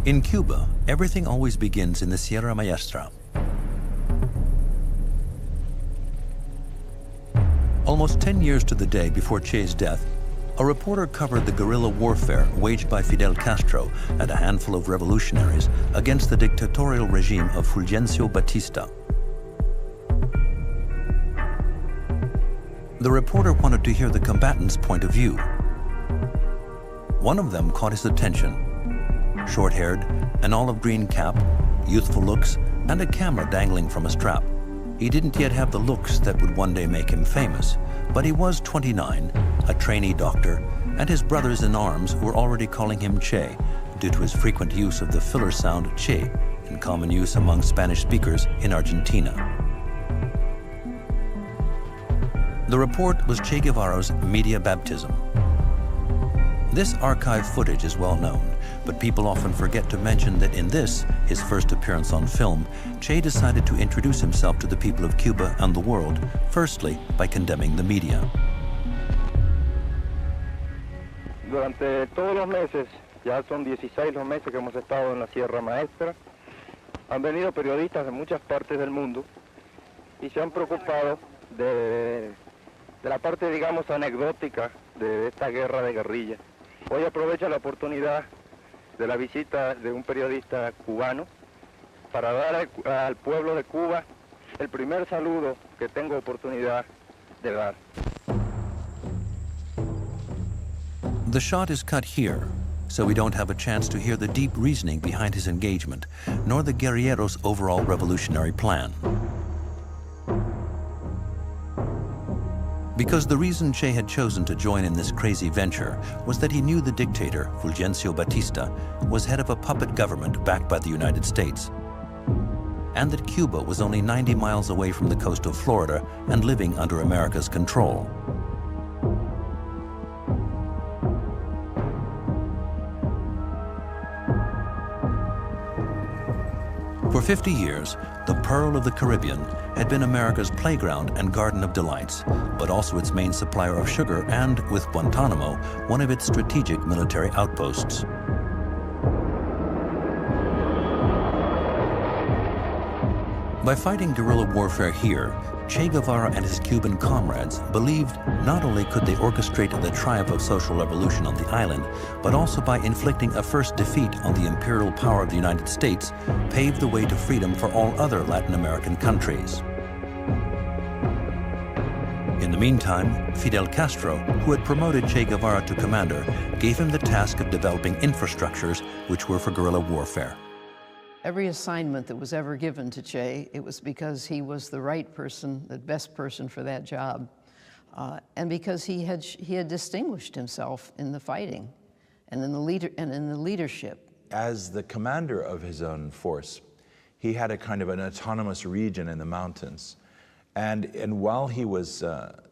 In Cuba, everything always begins in the Sierra Maestra. Almost 10 years to the day before Che's death, a reporter covered the guerrilla warfare waged by Fidel Castro and a handful of revolutionaries against the dictatorial regime of Fulgencio Batista. The reporter wanted to hear the combatants' point of view. One of them caught his attention. Short-haired, an olive green cap, youthful looks, and a camera dangling from a strap. He didn't yet have the looks that would one day make him famous, but he was 29, a trainee doctor, and his brothers in arms were already calling him Che, due to his frequent use of the filler sound Che, in common use among Spanish speakers in Argentina. The report was Che Guevara's media baptism. This archive footage is well known, but people often forget to mention that in this, his first appearance on film, Che decided to introduce himself to the people of Cuba and the world, firstly by condemning the media. Durante todos los meses, ya son 16 los meses que hemos estado en la Sierra Maestra, han venido periodistas de muchas partes del mundo y se han preocupado de la parte, digamos, anecdótica de esta guerra de guerrilla. Hoy aprovecho la oportunidad de la visita de un periodista cubano para dar al pueblo de Cuba el primer saludo que tengo oportunidad de dar. The shot is cut here, so we don't have a chance to hear the deep reasoning behind his engagement, nor the guerrilleros' overall revolutionary plan. Because the reason Che had chosen to join in this crazy venture was that he knew the dictator, Fulgencio Batista, was head of a puppet government backed by the United States, and that Cuba was only 90 miles away from the coast of Florida and living under America's control. For 50 years, the Pearl of the Caribbean had been America's playground and garden of delights, but also its main supplier of sugar and, with Guantanamo, one of its strategic military outposts. By fighting guerrilla warfare here, Che Guevara and his Cuban comrades believed not only could they orchestrate the triumph of social revolution on the island, but also by inflicting a first defeat on the imperial power of the United States, paved the way to freedom for all other Latin American countries. In the meantime, Fidel Castro, who had promoted Che Guevara to commander, gave him the task of developing infrastructures which were for guerrilla warfare. Every assignment that was ever given to Che, it was because he was the right person, the best person for that job, and because he had distinguished himself in the fighting and in the leadership. As the commander of his own force, he had a kind of an autonomous region in the mountains, and while he was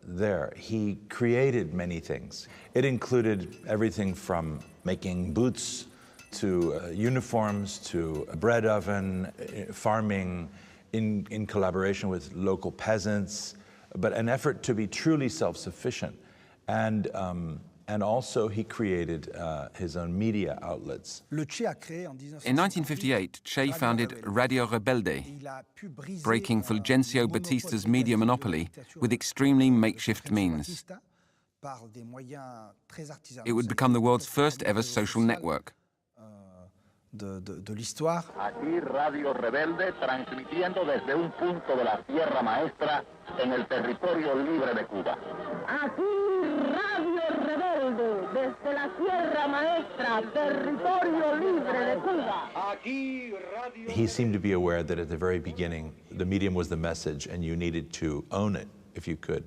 there, he created many things. It included everything from making boots to uniforms, to a bread oven, farming in collaboration with local peasants, but an effort to be truly self-sufficient. And also he created his own media outlets. In 1958, Che founded Radio Rebelde, breaking Fulgencio Batista's media monopoly with extremely makeshift means. It would become the world's first ever social network. de l'histoire. Aquí Radio Rebelde transmitiendo desde un punto de la Sierra Maestra en el territorio libre de Cuba. Aquí Radio Rebelde desde la Sierra Maestra, territorio libre de Cuba. Aquí Radio. He seemed to be aware that at the very beginning, the medium was the message and you needed to own it if you could.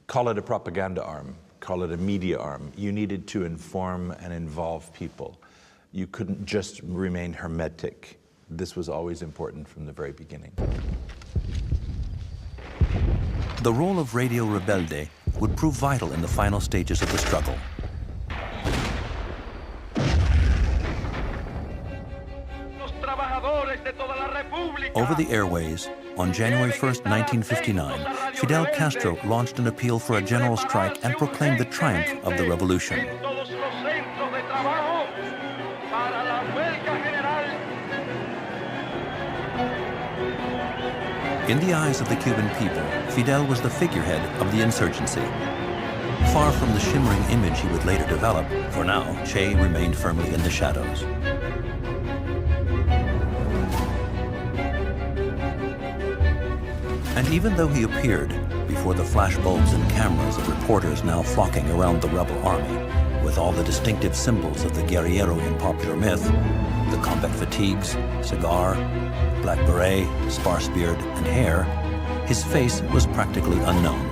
Call it a propaganda arm, call it a media arm. You needed to inform and involve people. You couldn't just remain hermetic. This was always important from the very beginning. The role of Radio Rebelde would prove vital in the final stages of the struggle. Over the airways, on January 1st, 1959, Fidel Castro launched an appeal for a general strike and proclaimed the triumph of the revolution. In the eyes of the Cuban people, Fidel was the figurehead of the insurgency. Far from the shimmering image he would later develop, for now, Che remained firmly in the shadows. And even though he appeared before the flashbulbs and cameras of reporters now flocking around the rebel army, with all the distinctive symbols of the guerrillero in popular myth, the combat fatigues, cigar, black beret, sparse beard, and hair, his face was practically unknown.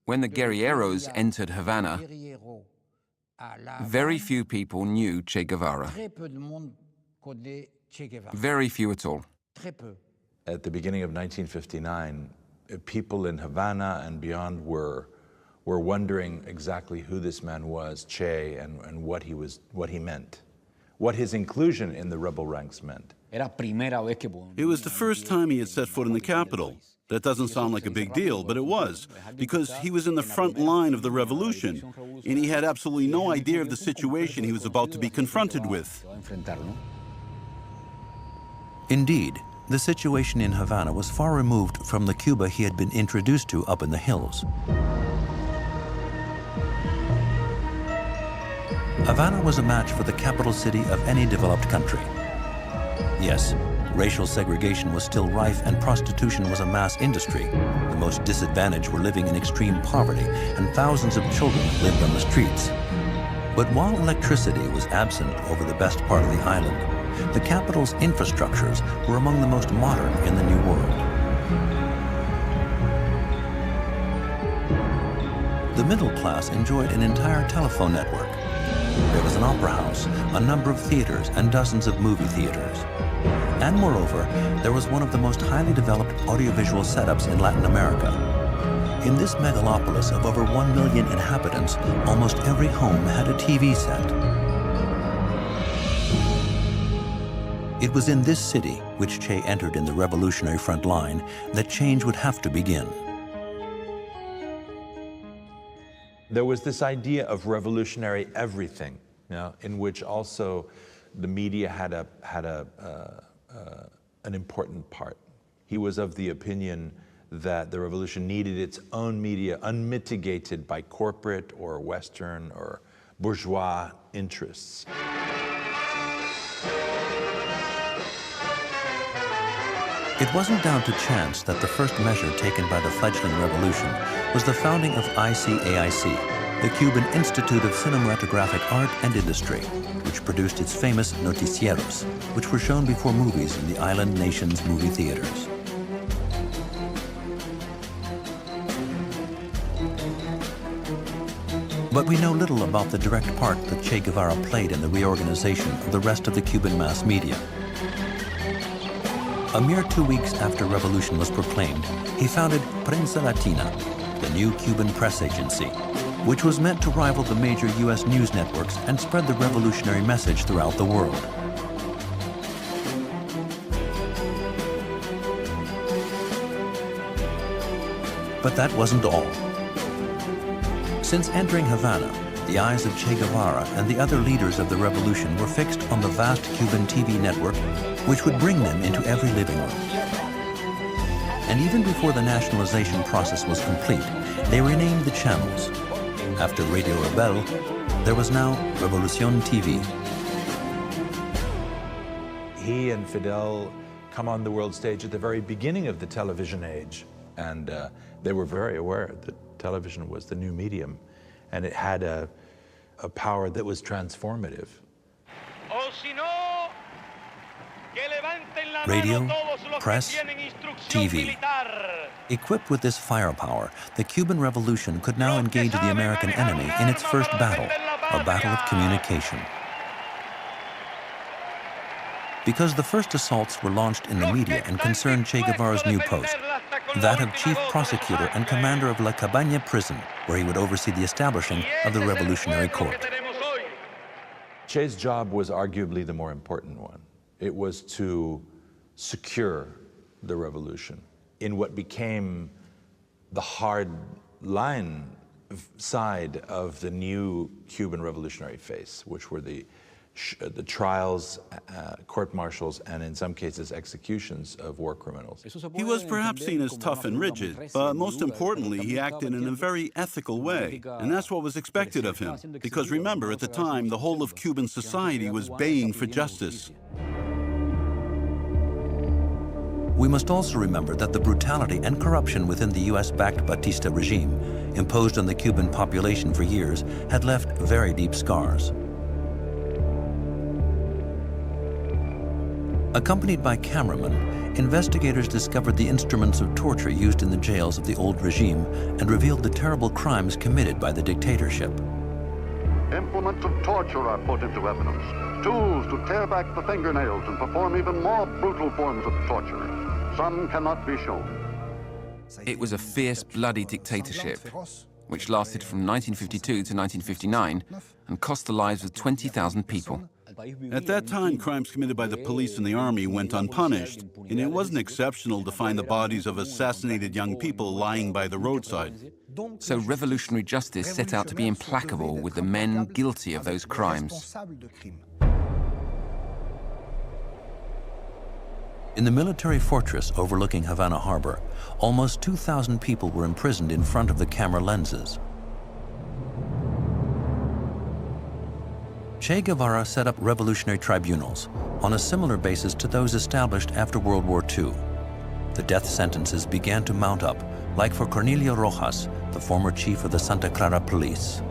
When the guerrilleros entered Havana, very few people knew Che Guevara. Very few at all. At the beginning of 1959, people in Havana and beyond were wondering exactly who this man was, Che, and what he meant, what his inclusion in the rebel ranks meant. It was the first time he had set foot in the capital. That doesn't sound like a big deal, but it was, because he was in the front line of the revolution, and he had absolutely no idea of the situation he was about to be confronted with. Indeed, the situation in Havana was far removed from the Cuba he had been introduced to up in the hills. Havana was a match for the capital city of any developed country. Yes, racial segregation was still rife and prostitution was a mass industry. The most disadvantaged were living in extreme poverty and thousands of children lived on the streets. But while electricity was absent over the best part of the island, the capital's infrastructures were among the most modern in the New World. The middle class enjoyed an entire telephone network. There was an opera house, a number of theaters, and dozens of movie theaters. And moreover, there was one of the most highly developed audiovisual setups in Latin America. In this megalopolis of over 1 million inhabitants, almost every home had a TV set. It was in this city, which Che entered in the revolutionary front line, that change would have to begin. There was this idea of revolutionary everything, in which also the media had an important part. He was of the opinion that the revolution needed its own media, unmitigated by corporate or Western or bourgeois interests. It wasn't down to chance that the first measure taken by the fledgling revolution was the founding of ICAIC, the Cuban Institute of Cinematographic Art and Industry, which produced its famous noticieros, which were shown before movies in the island nation's movie theaters. But we know little about the direct part that Che Guevara played in the reorganization of the rest of the Cuban mass media. A mere 2 weeks after revolution was proclaimed, he founded Prensa Latina, the new Cuban press agency, which was meant to rival the major U.S. news networks and spread the revolutionary message throughout the world. But that wasn't all. Since entering Havana, the eyes of Che Guevara and the other leaders of the revolution were fixed on the vast Cuban TV network, which would bring them into every living room. And even before the nationalization process was complete, they renamed the channels. After Radio Rebel, there was now Revolucion TV. He and Fidel come on the world stage at the very beginning of the television age, and they were very aware that television was the new medium, and it had a power that was transformative. Radio, press, TV. Equipped with this firepower, the Cuban Revolution could now engage the American enemy in its first battle, a battle of communication. Because the first assaults were launched in the media and concerned Che Guevara's new post, that of chief prosecutor and commander of La Cabaña prison, where he would oversee the establishing of the Revolutionary Court. Che's job was arguably the more important one. It was to secure the revolution, in what became the hard line side of the new Cuban revolutionary phase, which were the trials, court-martials, and in some cases executions of war criminals. He was perhaps seen as tough and rigid, but most importantly, he acted in a very ethical way, and that's what was expected of him. Because remember, at the time, the whole of Cuban society was baying for justice. We must also remember that the brutality and corruption within the US-backed Batista regime, imposed on the Cuban population for years, had left very deep scars. Accompanied by cameramen, investigators discovered the instruments of torture used in the jails of the old regime and revealed the terrible crimes committed by the dictatorship. Implements of torture are put into evidence, tools to tear back the fingernails and perform even more brutal forms of torture. Some cannot be shown. It was a fierce, bloody dictatorship, which lasted from 1952 to 1959 and cost the lives of 20,000 people. At that time, crimes committed by the police and the army went unpunished, and it wasn't exceptional to find the bodies of assassinated young people lying by the roadside. So revolutionary justice set out to be implacable with the men guilty of those crimes. In the military fortress overlooking Havana Harbor, almost 2,000 people were imprisoned in front of the camera lenses. Che Guevara set up revolutionary tribunals on a similar basis to those established after World War II. The death sentences began to mount up, like for Cornelio Rojas, the former chief of the Santa Clara police.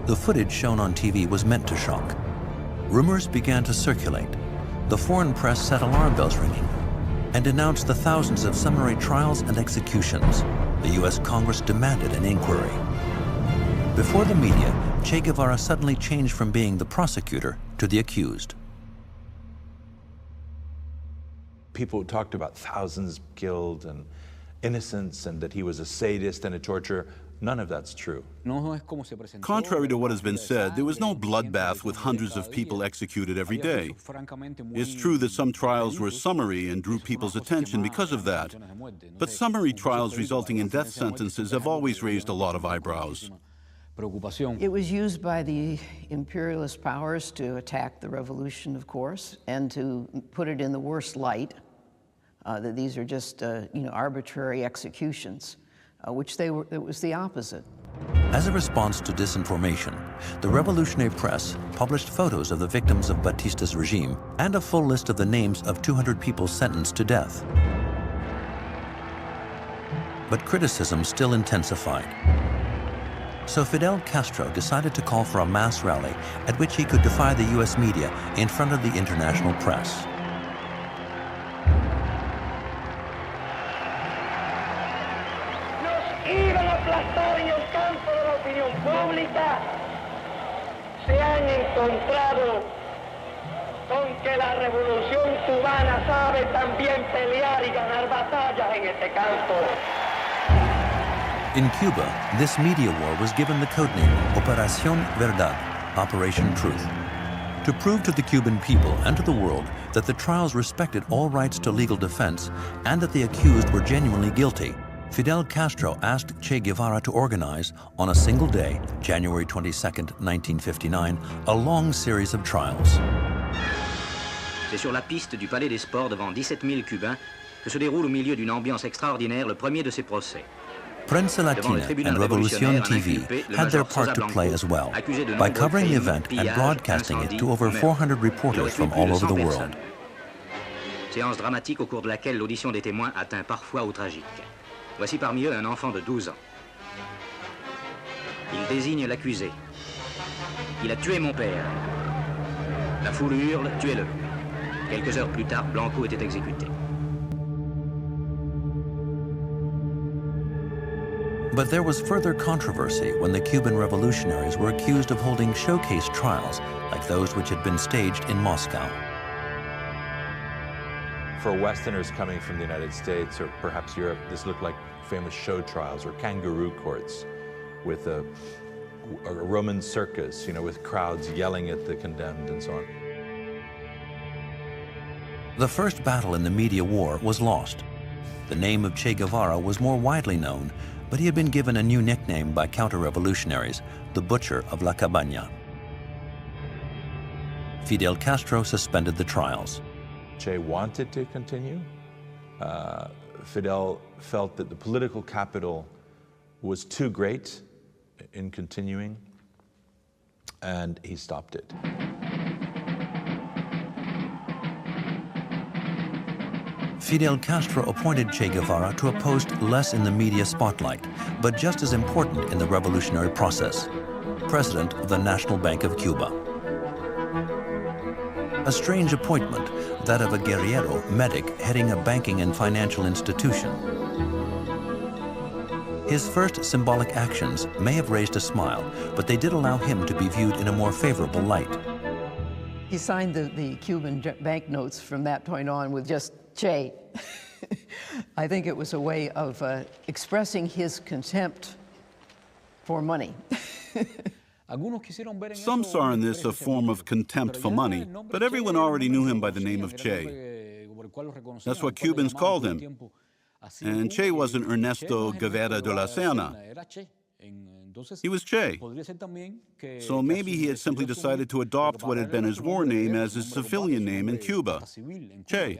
The footage shown on TV was meant to shock. Rumors began to circulate. The foreign press set alarm bells ringing and denounced the thousands of summary trials and executions. The U.S. Congress demanded an inquiry. Before the media, Che Guevara suddenly changed from being the prosecutor to the accused. People talked about thousands killed and innocents and that he was a sadist and a torturer. None of that's true. Contrary to what has been said, there was no bloodbath with hundreds of people executed every day. It's true that some trials were summary and drew people's attention because of that. But summary trials resulting in death sentences have always raised a lot of eyebrows. It was used by the imperialist powers to attack the revolution, of course, and to put it in the worst light, that these are just arbitrary executions. It was the opposite. As a response to disinformation, the revolutionary press published photos of the victims of Batista's regime and a full list of the names of 200 people sentenced to death. But criticism still intensified. So Fidel Castro decided to call for a mass rally at which he could defy the US media in front of the international press. Se han encontrado con que la revolución cubana sabe también pelear y ganar batallas en este campo. In Cuba, this media war was given the codename Operación Verdad, Operation Truth, to prove to the Cuban people and to the world that the trials respected all rights to legal defense and that the accused were genuinely guilty. Fidel Castro asked Che Guevara to organize, on a single day, January 22, 1959, a long series of trials. C'est sur la piste du Palais des Sports devant 17 000 Cubains que se déroule au milieu d'une ambiance extraordinaire le premier de ces procès. Prensa Latina and Revolución TV had their part to play as well, by covering the event and broadcasting it to over 400 reporters from all over the world. Séance dramatique au cours de laquelle l'audition des témoins atteint parfois au tragique. Voici parmi eux un enfant de 12 ans. Il désigne l'accusé. Il a tué mon père. La foule hurle, tuez-le. Quelques heures plus tard, Blanco était exécuté. But there was further controversy when the Cuban revolutionaries were accused of holding showcase trials like those which had been staged in Moscow. For Westerners coming from the United States or perhaps Europe, this looked like famous show trials or kangaroo courts with a Roman circus, with crowds yelling at the condemned and so on. The first battle in the media war was lost. The name of Che Guevara was more widely known, but he had been given a new nickname by counter-revolutionaries, the Butcher of La Cabaña. Fidel Castro suspended the trials. Che wanted to continue. Fidel felt that the political capital was too great in continuing, and he stopped it. Fidel Castro appointed Che Guevara to a post less in the media spotlight, but just as important in the revolutionary process, president of the National Bank of Cuba. A strange appointment, that of a guerrillero medic heading a banking and financial institution. His first symbolic actions may have raised a smile, but they did allow him to be viewed in a more favorable light. He signed the Cuban banknotes from that point on with just Che. I think it was a way of expressing his contempt for money. Some saw in this a form of contempt for money, but everyone already knew him by the name of Che. That's what Cubans called him. And Che wasn't Ernesto Guevara de la Serna. He was Che. So maybe he had simply decided to adopt what had been his war name as his civilian name in Cuba, Che.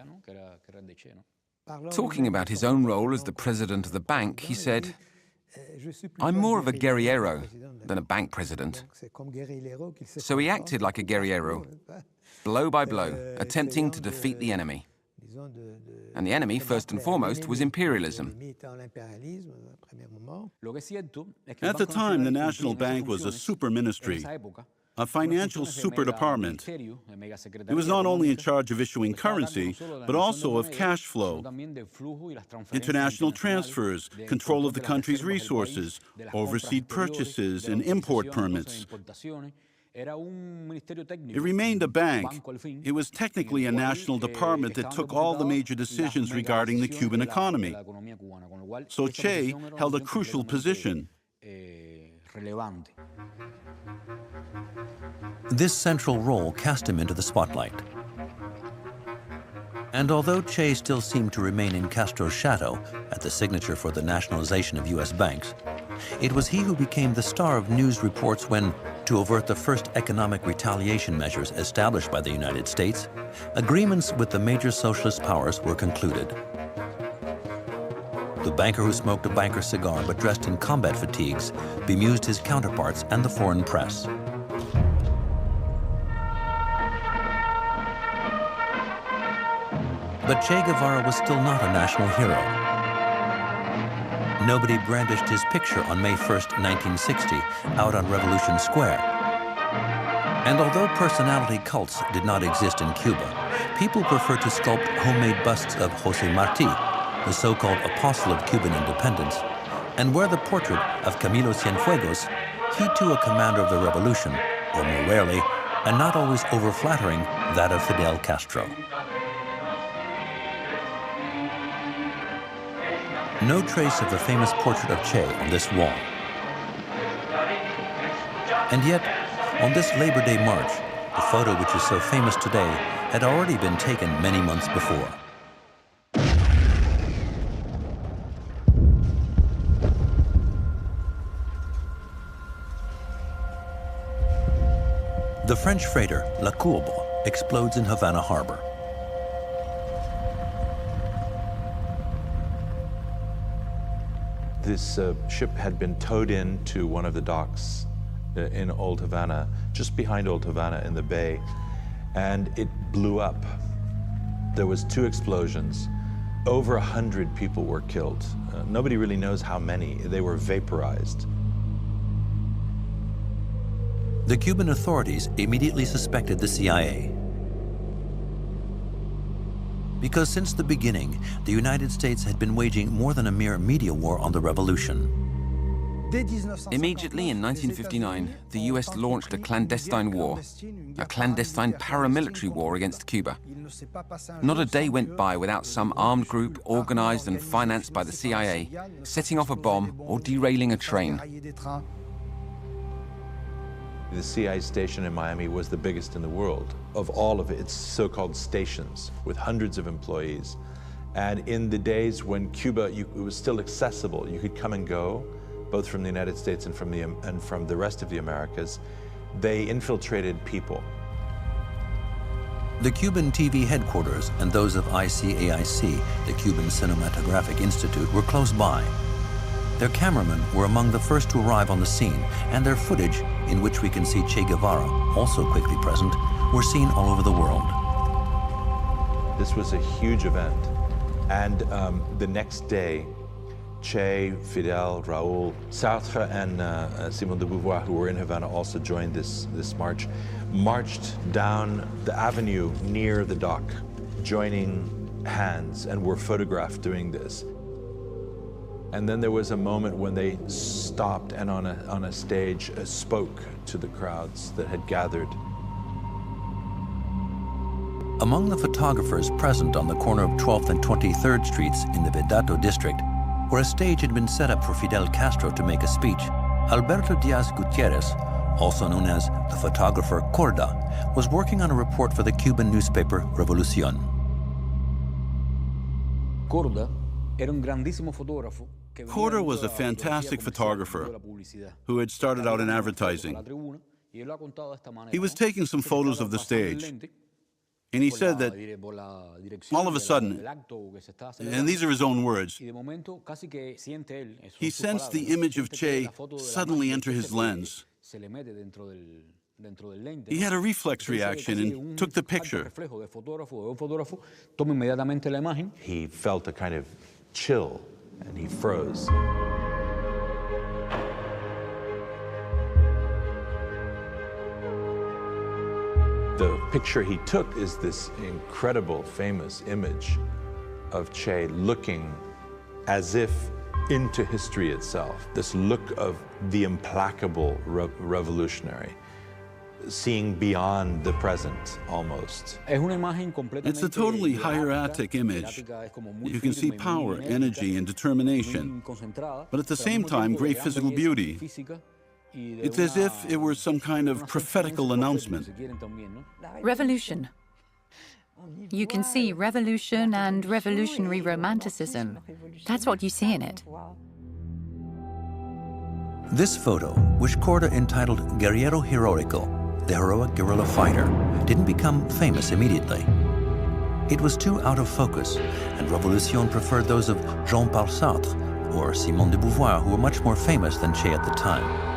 Talking about his own role as the president of the bank, he said, "I'm more of a guerrillero than a bank president." So he acted like a guerrillero, blow by blow, attempting to defeat the enemy. And the enemy, first and foremost, was imperialism. At the time, the National Bank was a super ministry, a financial super department. It was not only in charge of issuing currency, but also of cash flow, international transfers, control of the country's resources, overseas purchases, and import permits. It remained a bank. It was technically a national department that took all the major decisions regarding the Cuban economy. So Che held a crucial position. This central role cast him into the spotlight. And although Che still seemed to remain in Castro's shadow at the signature for the nationalization of U.S. banks, it was he who became the star of news reports when, to avert the first economic retaliation measures established by the United States, agreements with the major socialist powers were concluded. The banker who smoked a banker's cigar but dressed in combat fatigues bemused his counterparts and the foreign press. But Che Guevara was still not a national hero. Nobody brandished his picture on May 1st, 1960, out on Revolution Square. And although personality cults did not exist in Cuba, people preferred to sculpt homemade busts of José Martí, the so-called apostle of Cuban independence, and wear the portrait of Camilo Cienfuegos, he too a commander of the revolution, or more rarely, and not always over-flattering, that of Fidel Castro. No trace of the famous portrait of Che on this wall. And yet, on this Labor Day march, the photo which is so famous today had already been taken many months before. The French freighter La Courbe explodes in Havana Harbor. This ship had been towed in to one of the docks in Old Havana, just behind Old Havana in the bay, and it blew up. There was 2 explosions. Over 100 people were killed. Nobody really knows how many. They were vaporized. The Cuban authorities immediately suspected the CIA. Because since the beginning, the United States had been waging more than a mere media war on the revolution. Immediately in 1959, the US launched a clandestine war, a clandestine paramilitary war against Cuba. Not a day went by without some armed group organized and financed by the CIA setting off a bomb or derailing a train. The CIA station in Miami was the biggest in the world of all of its so-called stations with hundreds of employees. And in the days when Cuba, it was still accessible, you could come and go, both from the United States and from the rest of the Americas, they infiltrated people. The Cuban TV headquarters and those of ICAIC, the Cuban Cinematographic Institute, were close by. Their cameramen were among the first to arrive on the scene, and their footage, in which we can see Che Guevara, also quickly present, were seen all over the world. This was a huge event. And the next day, Che, Fidel, Raúl, Sartre, and Simone de Beauvoir, who were in Havana, also joined this march, marched down the avenue near the dock, joining hands, and were photographed doing this. And then there was a moment when they stopped and on a stage spoke to the crowds that had gathered. Among the photographers present on the corner of 12th and 23rd Streets in the Vedato district, where a stage had been set up for Fidel Castro to make a speech, Alberto Diaz Gutierrez, also known as the photographer Corda, was working on a report for the Cuban newspaper Revolución. Corda was a fantastic photographer who had started out in advertising. He was taking some photos of the stage, and he said that all of a sudden, and these are his own words, he sensed the image of Che suddenly enter his lens. He had a reflex reaction and took the picture. He felt a kind of chill, and he froze. The picture he took is this incredible, famous image of Che looking as if into history itself, this look of the implacable revolutionary, seeing beyond the present almost. It's a totally hieratic image. You can see power, energy, and determination, but at the same time, great physical beauty. It's as if it were some kind of prophetical announcement. Revolution. You can see revolution and revolutionary romanticism. That's what you see in it. This photo, which Corda entitled Guerrero Heroico, the heroic guerrilla fighter, didn't become famous immediately. It was too out of focus, and Revolution preferred those of Jean-Paul Sartre or Simone de Beauvoir, who were much more famous than Che at the time.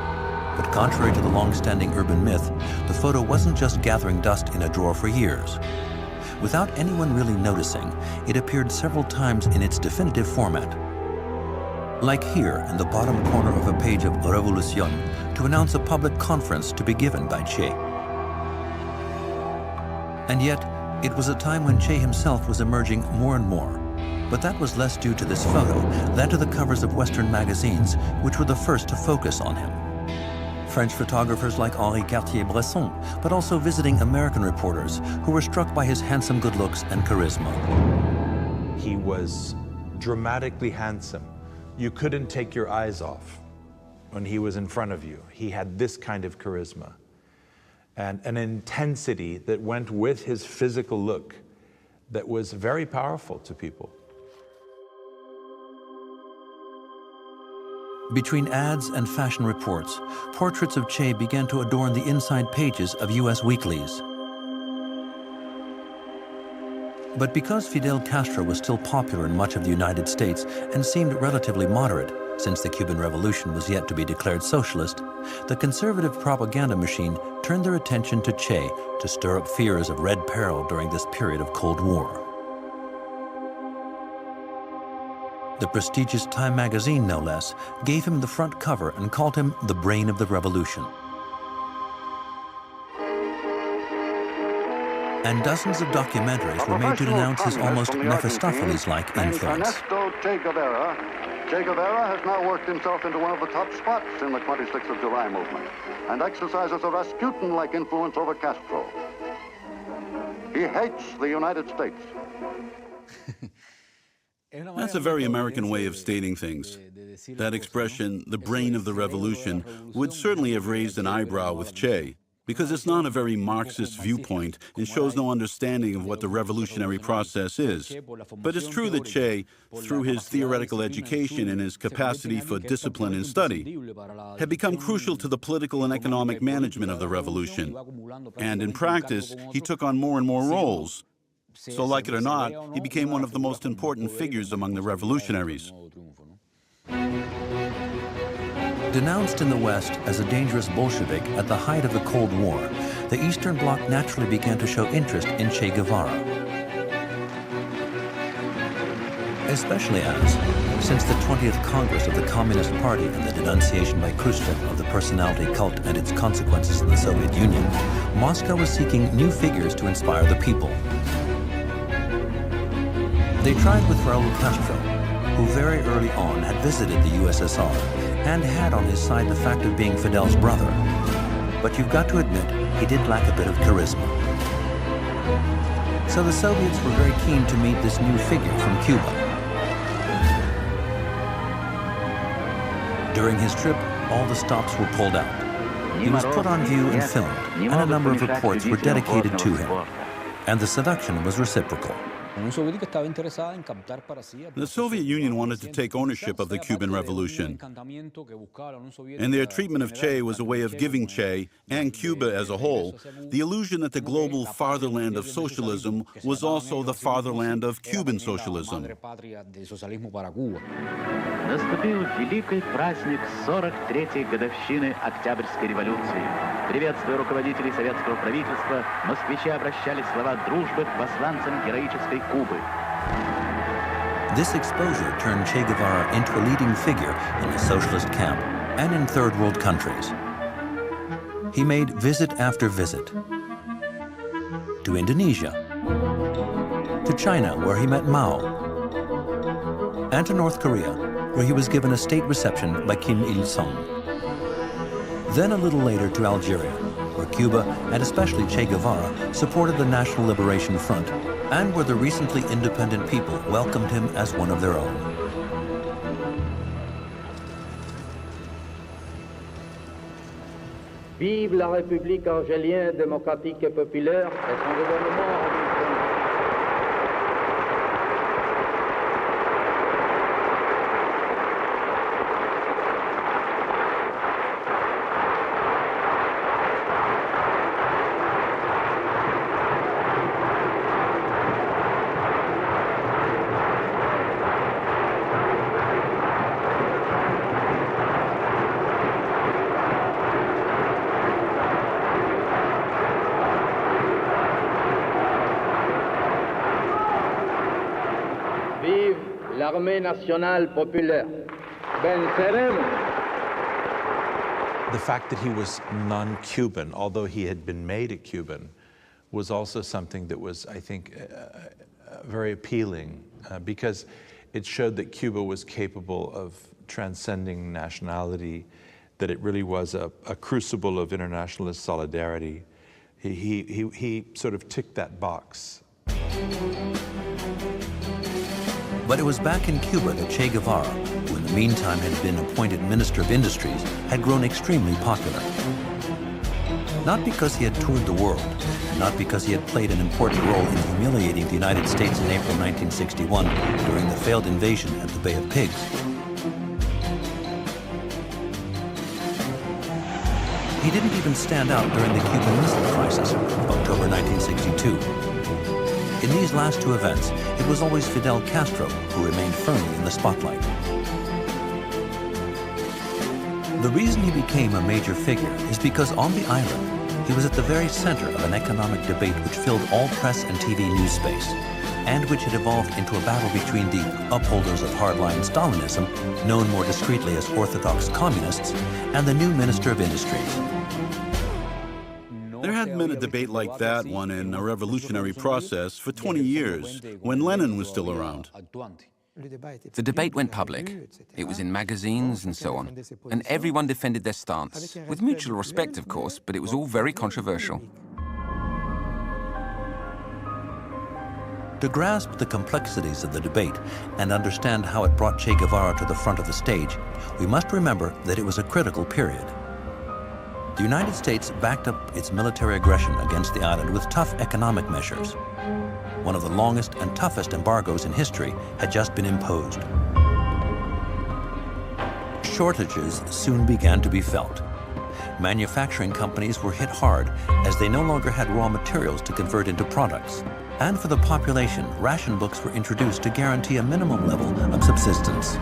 But contrary to the long-standing urban myth, the photo wasn't just gathering dust in a drawer for years. Without anyone really noticing, it appeared several times in its definitive format. Like here in the bottom corner of a page of Revolución to announce a public conference to be given by Che. And yet, it was a time when Che himself was emerging more and more. But that was less due to this photo than to the covers of Western magazines, which were the first to focus on him. French photographers like Henri Cartier-Bresson, but also visiting American reporters who were struck by his handsome good looks and charisma. He was dramatically handsome. You couldn't take your eyes off when he was in front of you. He had this kind of charisma and an intensity that went with his physical look that was very powerful to people. Between ads and fashion reports, portraits of Che began to adorn the inside pages of U.S. weeklies. But because Fidel Castro was still popular in much of the United States and seemed relatively moderate, since the Cuban Revolution was yet to be declared socialist, the conservative propaganda machine turned their attention to Che to stir up fears of red peril during this period of Cold War. The prestigious Time magazine, no less, gave him the front cover and called him the brain of the revolution. And dozens of documentaries were made to denounce his almost Mephistopheles-like influence. Ernesto Che Guevara. Che Guevara has now worked himself into one of the top spots in the 26th of July movement and exercises a Rasputin-like influence over Castro. He hates the United States. That's a very American way of stating things. That expression, the brain of the revolution, would certainly have raised an eyebrow with Che, because it's not a very Marxist viewpoint and shows no understanding of what the revolutionary process is. But it's true that Che, through his theoretical education and his capacity for discipline and study, had become crucial to the political and economic management of the revolution. And in practice, he took on more and more roles. So like it or not, he became one of the most important figures among the revolutionaries. Denounced in the West as a dangerous Bolshevik at the height of the Cold War, the Eastern Bloc naturally began to show interest in Che Guevara. Especially as, since the 20th Congress of the Communist Party and the denunciation by Khrushchev of the personality cult and its consequences in the Soviet Union, Moscow was seeking new figures to inspire the people. They tried with Raúl Castro, who very early on had visited the USSR and had on his side the fact of being Fidel's brother. But you've got to admit, he did lack a bit of charisma. So the Soviets were very keen to meet this new figure from Cuba. During his trip, all the stops were pulled out. He was put on view and filmed, and a number of reports were dedicated to him. And the seduction was reciprocal. The Soviet Union wanted to take ownership of the Cuban Revolution, and their treatment of Che was a way of giving Che, and Cuba as a whole, the illusion that the global fatherland of socialism was also the fatherland of Cuban socialism. Наступил великий праздник 43-й годовщины Октябрьской революции. Приветствуя руководителей советского правительства, москвичи обращали слова дружбы к посланцам героической Кубы. This exposure turned Che Guevara into a leading figure in the socialist camp and in third world countries. He made visit after visit to Indonesia, to China, where he met Mao, and to North Korea, where he was given a state reception by Kim Il-sung. Then a little later to Algeria, where Cuba, and especially Che Guevara, supported the National Liberation Front, and where the recently independent people welcomed him as one of their own. Vive la République argélienne démocratique et populaire et son gouvernement. Vive l'armée nationale populaire. Venceremos. The fact that he was non-Cuban, although he had been made a Cuban, was also something that was, I think, very appealing because it showed that Cuba was capable of transcending nationality, that it really was a crucible of internationalist solidarity. He sort of ticked that box. But it was back in Cuba that Che Guevara, who in the meantime had been appointed Minister of Industries, had grown extremely popular. Not because he had toured the world, not because he had played an important role in humiliating the United States in April 1961 during the failed invasion at the Bay of Pigs. He didn't even stand out during the Cuban Missile Crisis of October 1962. In these last two events, it was always Fidel Castro who remained firmly in the spotlight. The reason he became a major figure is because on the island, he was at the very center of an economic debate which filled all press and TV news space, and which had evolved into a battle between the upholders of hardline Stalinism, known more discreetly as Orthodox Communists, and the new Minister of Industries. There hadn't been a debate like that one in a revolutionary process for 20 years, when Lenin was still around. The debate went public. It was in magazines and so on. And everyone defended their stance, with mutual respect, of course, but it was all very controversial. To grasp the complexities of the debate and understand how it brought Che Guevara to the front of the stage, we must remember that it was a critical period. The United States backed up its military aggression against the island with tough economic measures. One of the longest and toughest embargoes in history had just been imposed. Shortages soon began to be felt. Manufacturing companies were hit hard as they no longer had raw materials to convert into products. And for the population, ration books were introduced to guarantee a minimum level of subsistence.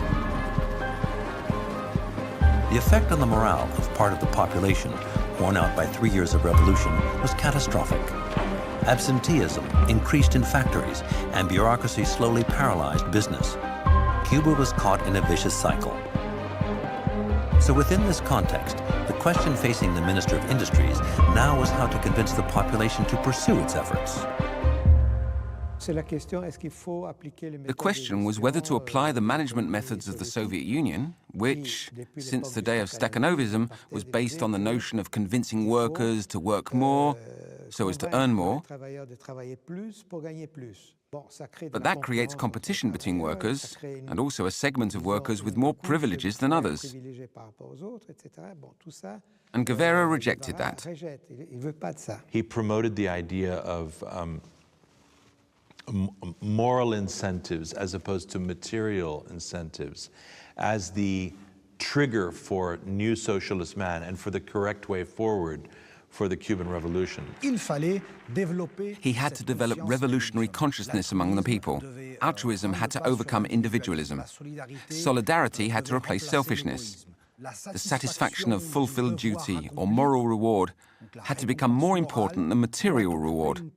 The effect on the morale of part of the population, worn out by 3 years of revolution, was catastrophic. Absenteeism increased in factories, and bureaucracy slowly paralyzed business. Cuba was caught in a vicious cycle. So within this context, the question facing the Minister of Industries now was how to convince the population to pursue its efforts. The question was whether to apply the management methods of the Soviet Union, which, since the day of Stakhanovism, was based on the notion of convincing workers to work more so as to earn more. But that creates competition between workers and also a segment of workers with more privileges than others. And Guevara rejected that. He promoted the idea of moral incentives as opposed to material incentives as the trigger for new socialist man and for the correct way forward for the Cuban Revolution. He had to develop revolutionary consciousness among the people. Altruism had to overcome individualism. Solidarity had to replace selfishness. The satisfaction of fulfilled duty or moral reward had to become more important than material reward.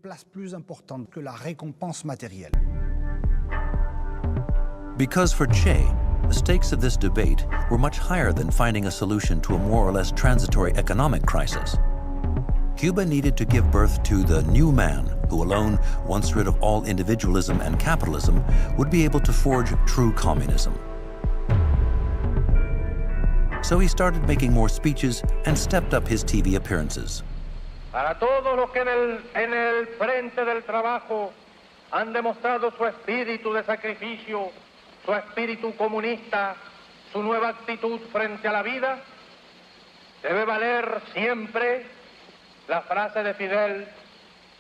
Because for Che, the stakes of this debate were much higher than finding a solution to a more or less transitory economic crisis. Cuba needed to give birth to the new man who alone, once rid of all individualism and capitalism, would be able to forge true communism. So he started making more speeches and stepped up his TV appearances. Para todos los que en el frente del trabajo han demostrado su espíritu de sacrificio, su espíritu comunista, su nueva actitud frente a la vida, debe valer siempre la frase de Fidel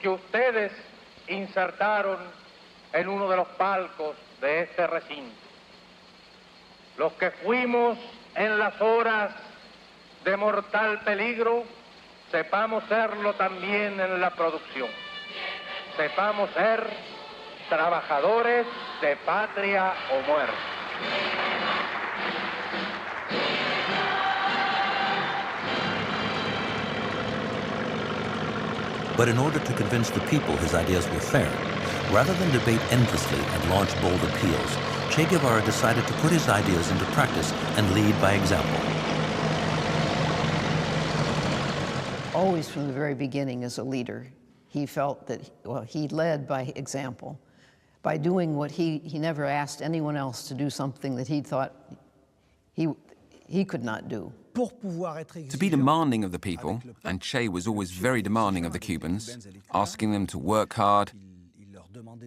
que ustedes insertaron en uno de los palcos de este recinto. Los que fuimos en las horas de mortal peligro, sepamos serlo también en la producción. Sepamos ser trabajadores de patria o muerte. But in order to convince the people his ideas were fair, rather than debate endlessly and launch bold appeals, Che Guevara decided to put his ideas into practice and lead by example. Always from the very beginning as a leader, he felt that, well, he led by example. By doing what he never asked anyone else to do something that he thought he could not do. To be demanding of the people, and Che was always very demanding of the Cubans, asking them to work hard,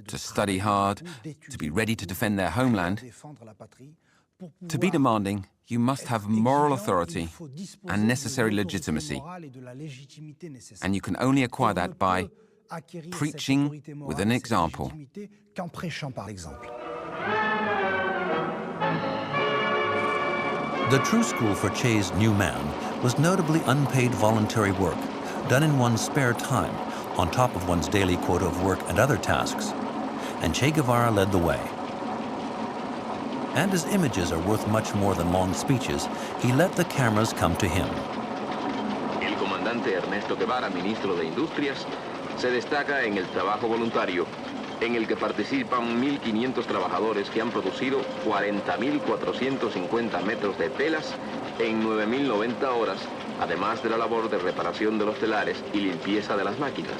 to study hard, to be ready to defend their homeland. To be demanding, you must have moral authority and necessary legitimacy. And you can only acquire that by preaching with an example. The true school for Che's new man was notably unpaid voluntary work, done in one's spare time, on top of one's daily quota of work and other tasks. And Che Guevara led the way. And as images are worth much more than long speeches, he let the cameras come to him. El comandante Ernesto Guevara, ministro de Industrias, se destaca en el trabajo voluntario, en el que participan 1.500 trabajadores que han producido 40.450 metros de telas en 9.090 horas, además de la labor de reparación de los telares y limpieza de las máquinas.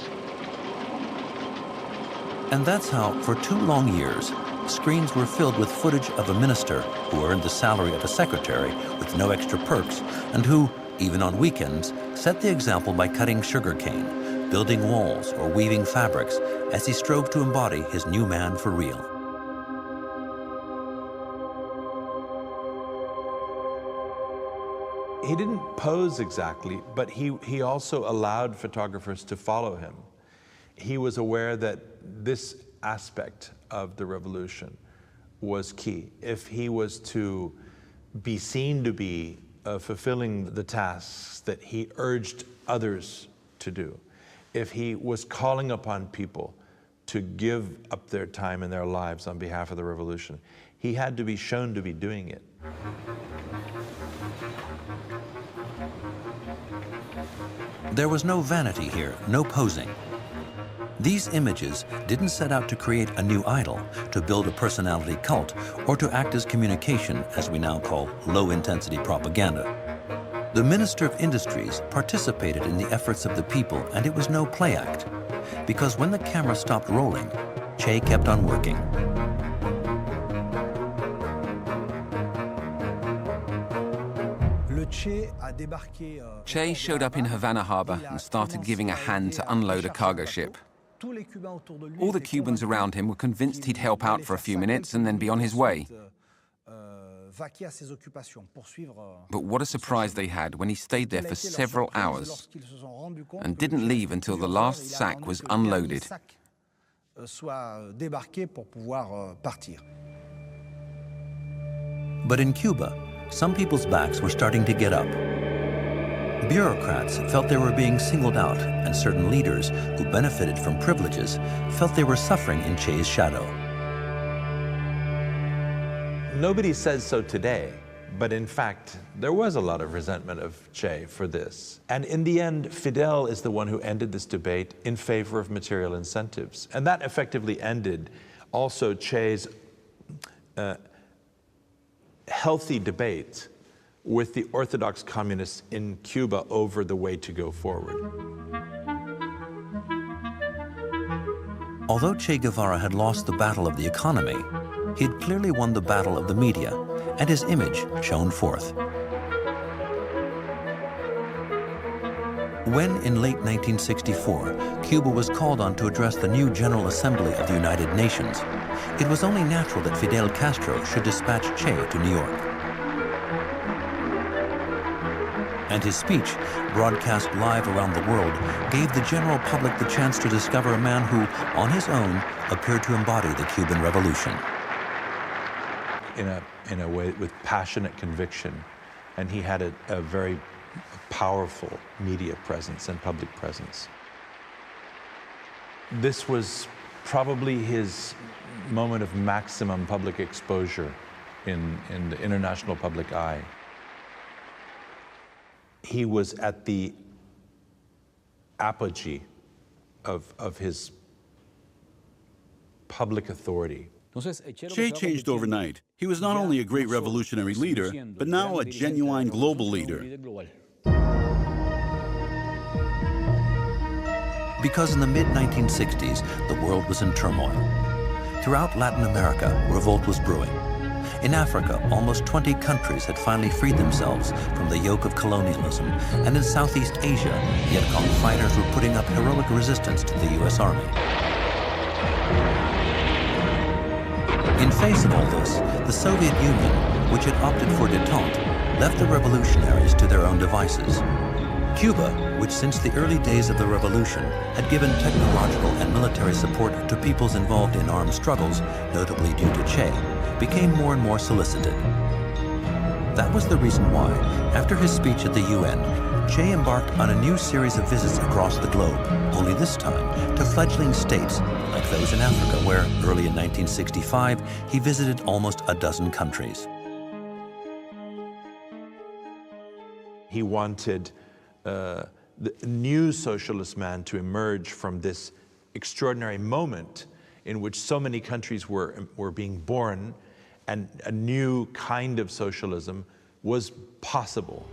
And that's how, for 2 long years, screens were filled with footage of a minister who earned the salary of a secretary with no extra perks, and who, even on weekends, set the example by cutting sugarcane, building walls or weaving fabrics, as he strove to embody his new man for real. He didn't pose exactly, but he also allowed photographers to follow him. He was aware that this aspect of the revolution was key. If he was to be seen to be fulfilling the tasks that he urged others to do, if he was calling upon people to give up their time and their lives on behalf of the revolution, he had to be shown to be doing it. There was no vanity here, no posing. These images didn't set out to create a new idol, to build a personality cult, or to act as communication, as we now call low-intensity propaganda. The Minister of Industries participated in the efforts of the people, and it was no play act, because when the camera stopped rolling, Che kept on working. Che showed up in Havana harbor and started giving a hand to unload a cargo ship. All the Cubans around him were convinced he'd help out for a few minutes and then be on his way. But what a surprise they had when he stayed there for several hours and didn't leave until the last sack was unloaded. But in Cuba, some people's backs were starting to get up. Bureaucrats felt they were being singled out, and certain leaders who benefited from privileges felt they were suffering in Che's shadow. Nobody says so today, but in fact, there was a lot of resentment of Che for this. And in the end, Fidel is the one who ended this debate in favor of material incentives. And that effectively ended also Che's healthy debate with the Orthodox communists in Cuba over the way to go forward. Although Che Guevara had lost the battle of the economy, he had clearly won the battle of the media, and his image shone forth. When, in late 1964, Cuba was called on to address the new General Assembly of the United Nations, it was only natural that Fidel Castro should dispatch Che to New York. And his speech, broadcast live around the world, gave the general public the chance to discover a man who, on his own, appeared to embody the Cuban Revolution. In a way with passionate conviction, and he had a very powerful media presence and public presence. This was probably his moment of maximum public exposure in the international public eye. He was at the apogee of his public authority. Che changed overnight. He was not only a great revolutionary leader, but now a genuine global leader. Because in the mid-1960s, the world was in turmoil. Throughout Latin America, revolt was brewing. In Africa, almost 20 countries had finally freed themselves from the yoke of colonialism, and in Southeast Asia, Viet Cong fighters were putting up heroic resistance to the U.S. Army. In face of all this, the Soviet Union, which had opted for détente, left the revolutionaries to their own devices. Cuba, which since the early days of the revolution had given technological and military support to peoples involved in armed struggles, notably due to Che, became more and more solicited. That was the reason why, after his speech at the UN, Che embarked on a new series of visits across the globe, only this time to fledgling states like those in Africa, where early in 1965, he visited almost a dozen countries. He wanted the new socialist man to emerge from this extraordinary moment in which so many countries were being born, and a new kind of socialism was possible.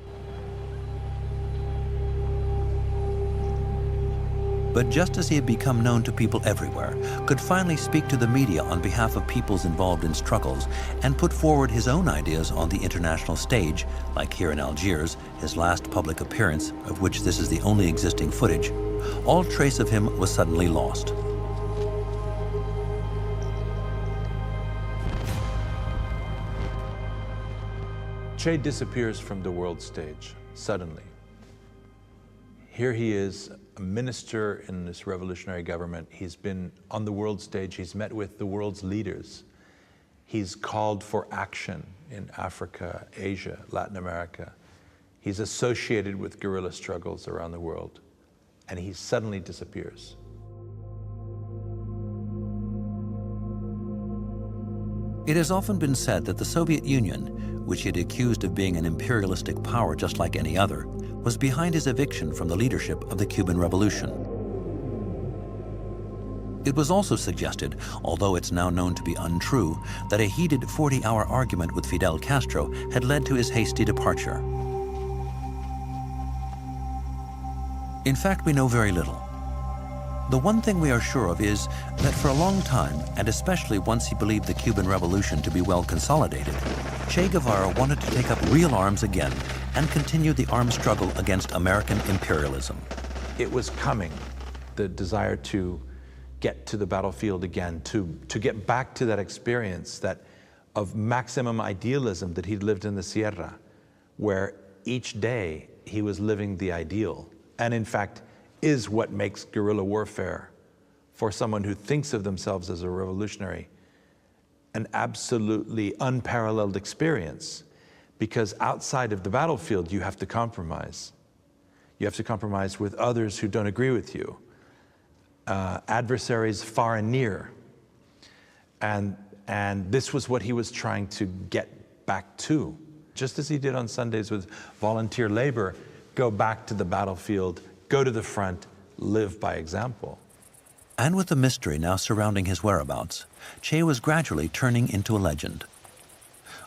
But just as he had become known to people everywhere, could finally speak to the media on behalf of peoples involved in struggles, and put forward his own ideas on the international stage, like here in Algiers, his last public appearance, of which this is the only existing footage, all trace of him was suddenly lost. Che disappears from the world stage suddenly. Here he is, a minister in this revolutionary government. He's been on the world stage. He's met with the world's leaders. He's called for action in Africa, Asia, Latin America. He's associated with guerrilla struggles around the world, and he suddenly disappears. It has often been said that the Soviet Union, which he had accused of being an imperialistic power just like any other, was behind his eviction from the leadership of the Cuban Revolution. It was also suggested, although it's now known to be untrue, that a heated 40-hour argument with Fidel Castro had led to his hasty departure. In fact, we know very little. The one thing we are sure of is that for a long time, and especially once he believed the Cuban Revolution to be well consolidated, Che Guevara wanted to take up real arms again and continue the armed struggle against American imperialism. It was coming, the desire to get to the battlefield again, to get back to that experience of maximum idealism that he'd lived in the Sierra, where each day he was living the ideal, and in fact is what makes guerrilla warfare, for someone who thinks of themselves as a revolutionary, an absolutely unparalleled experience. Because outside of the battlefield, you have to compromise. You have to compromise with others who don't agree with you, adversaries far and near. And this was what he was trying to get back to. Just as he did on Sundays with volunteer labor, go back to the battlefield, go to the front, live by example. And with the mystery now surrounding his whereabouts, Che was gradually turning into a legend.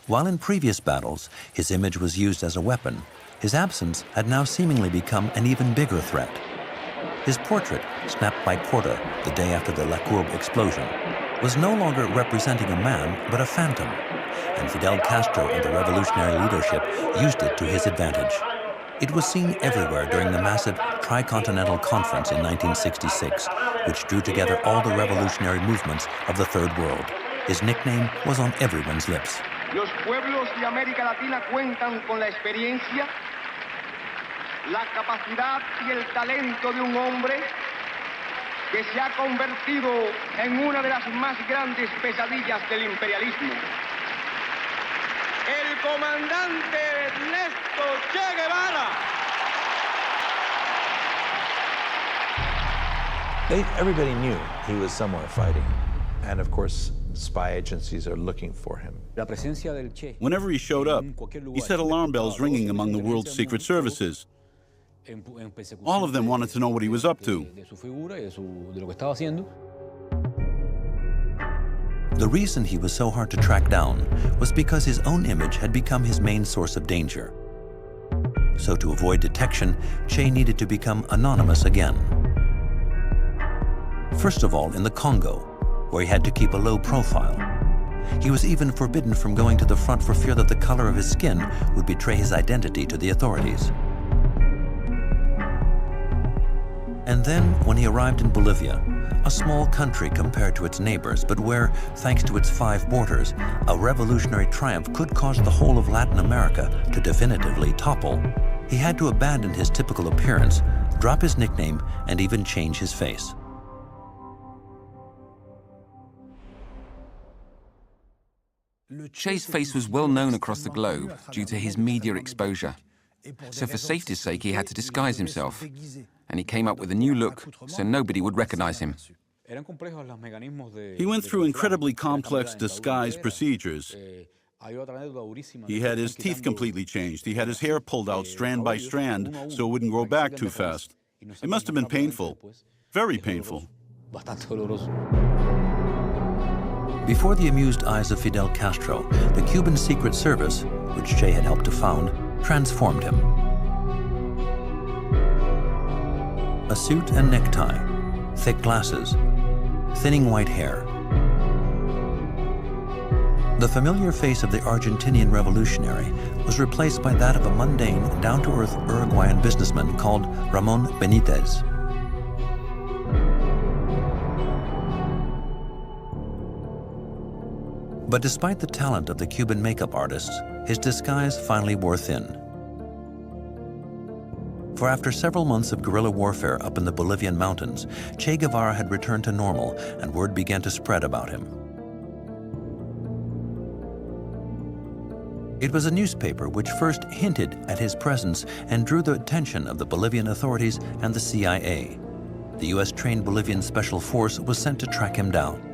While in previous battles, his image was used as a weapon, his absence had now seemingly become an even bigger threat. His portrait, snapped by Porta the day after the La Courbe explosion, was no longer representing a man, but a phantom, and Fidel Castro and the revolutionary leadership used it to his advantage. It was seen everywhere during the massive Tricontinental Conference in 1966, which drew together all the revolutionary movements of the Third World. His nickname was on everyone's lips. Los pueblos de América Latina cuentan con la experiencia, la capacidad y el talento de un hombre que se ha convertido en una de las más grandes pesadillas del imperialismo. El comandante Ernesto Che Guevara. Everybody knew he was somewhere fighting. And of course, spy agencies are looking for him. Whenever he showed up, he set alarm bells ringing among the world's secret services. All of them wanted to know what he was up to. The reason he was so hard to track down was because his own image had become his main source of danger. So to avoid detection, Che needed to become anonymous again. First of all, in the Congo, where he had to keep a low profile. He was even forbidden from going to the front for fear that the color of his skin would betray his identity to the authorities. And then, when he arrived in Bolivia, a small country compared to its neighbors, but where, thanks to its 5 borders, a revolutionary triumph could cause the whole of Latin America to definitively topple, he had to abandon his typical appearance, drop his nickname, and even change his face. Che's face was well known across the globe due to his media exposure. So for safety's sake, he had to disguise himself. And he came up with a new look so nobody would recognize him. He went through incredibly complex disguise procedures. He had his teeth completely changed. He had his hair pulled out strand by strand so it wouldn't grow back too fast. It must have been painful, very painful. Before the amused eyes of Fidel Castro, the Cuban Secret Service, which Che had helped to found, transformed him. A suit and necktie, thick glasses, thinning white hair. The familiar face of the Argentinian revolutionary was replaced by that of a mundane, down-to-earth Uruguayan businessman called Ramon Benitez. But despite the talent of the Cuban makeup artists, his disguise finally wore thin. For after several months of guerrilla warfare up in the Bolivian mountains, Che Guevara had returned to normal and word began to spread about him. It was a newspaper which first hinted at his presence and drew the attention of the Bolivian authorities and the CIA. The US-trained Bolivian Special Force was sent to track him down.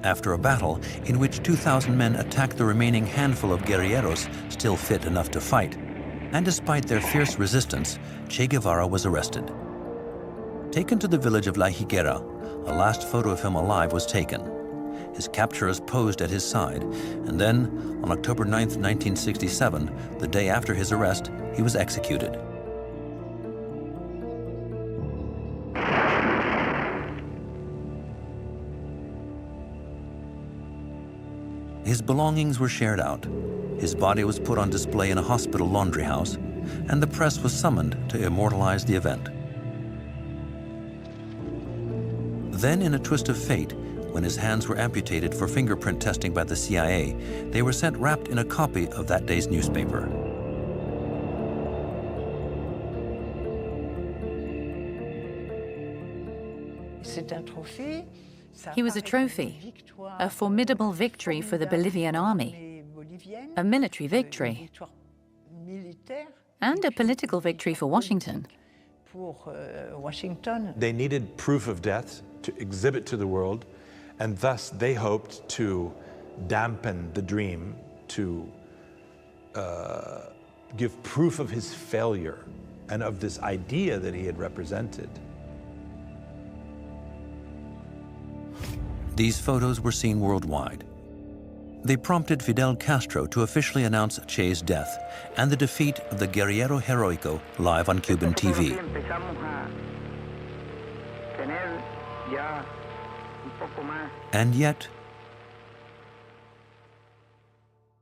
After a battle in which 2,000 men attacked the remaining handful of guerrilleros still fit enough to fight, and despite their fierce resistance, Che Guevara was arrested. Taken to the village of La Higuera, a last photo of him alive was taken. His captors posed at his side, and then, on October 9, 1967, the day after his arrest, he was executed. His belongings were shared out. His body was put on display in a hospital laundry house, and the press was summoned to immortalize the event. Then, in a twist of fate, when his hands were amputated for fingerprint testing by the CIA, they were sent wrapped in a copy of that day's newspaper. He was a trophy, a formidable victory for the Bolivian army, a military victory, and a political victory for Washington. They needed proof of death to exhibit to the world, and thus they hoped to dampen the dream, to give proof of his failure and of this idea that he had represented. These photos were seen worldwide. They prompted Fidel Castro to officially announce Che's death and the defeat of the Guerrillero Heroico live on Cuban TV. And yet,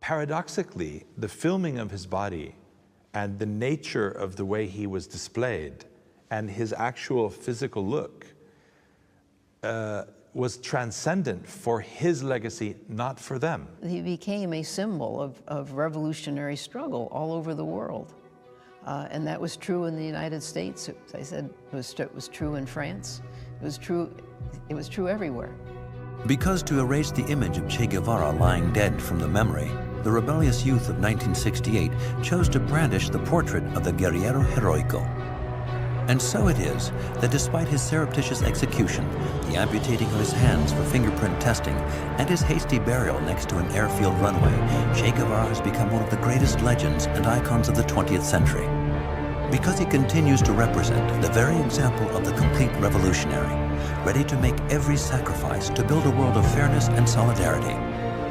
paradoxically, the filming of his body and the nature of the way he was displayed and his actual physical look was transcendent for his legacy, not for them. He became a symbol of revolutionary struggle all over the world. And that was true in the United States. As I said, it was true in France. It was true everywhere. Because to erase the image of Che Guevara lying dead from the memory, the rebellious youth of 1968 chose to brandish the portrait of the Guerrillero Heroico. And so it is that despite his surreptitious execution, the amputating of his hands for fingerprint testing, and his hasty burial next to an airfield runway, Che Guevara has become one of the greatest legends and icons of the 20th century. Because he continues to represent the very example of the complete revolutionary, ready to make every sacrifice to build a world of fairness and solidarity,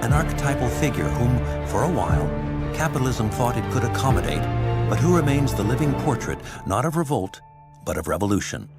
an archetypal figure whom, for a while, capitalism thought it could accommodate, but who remains the living portrait not of revolt, but of revolution.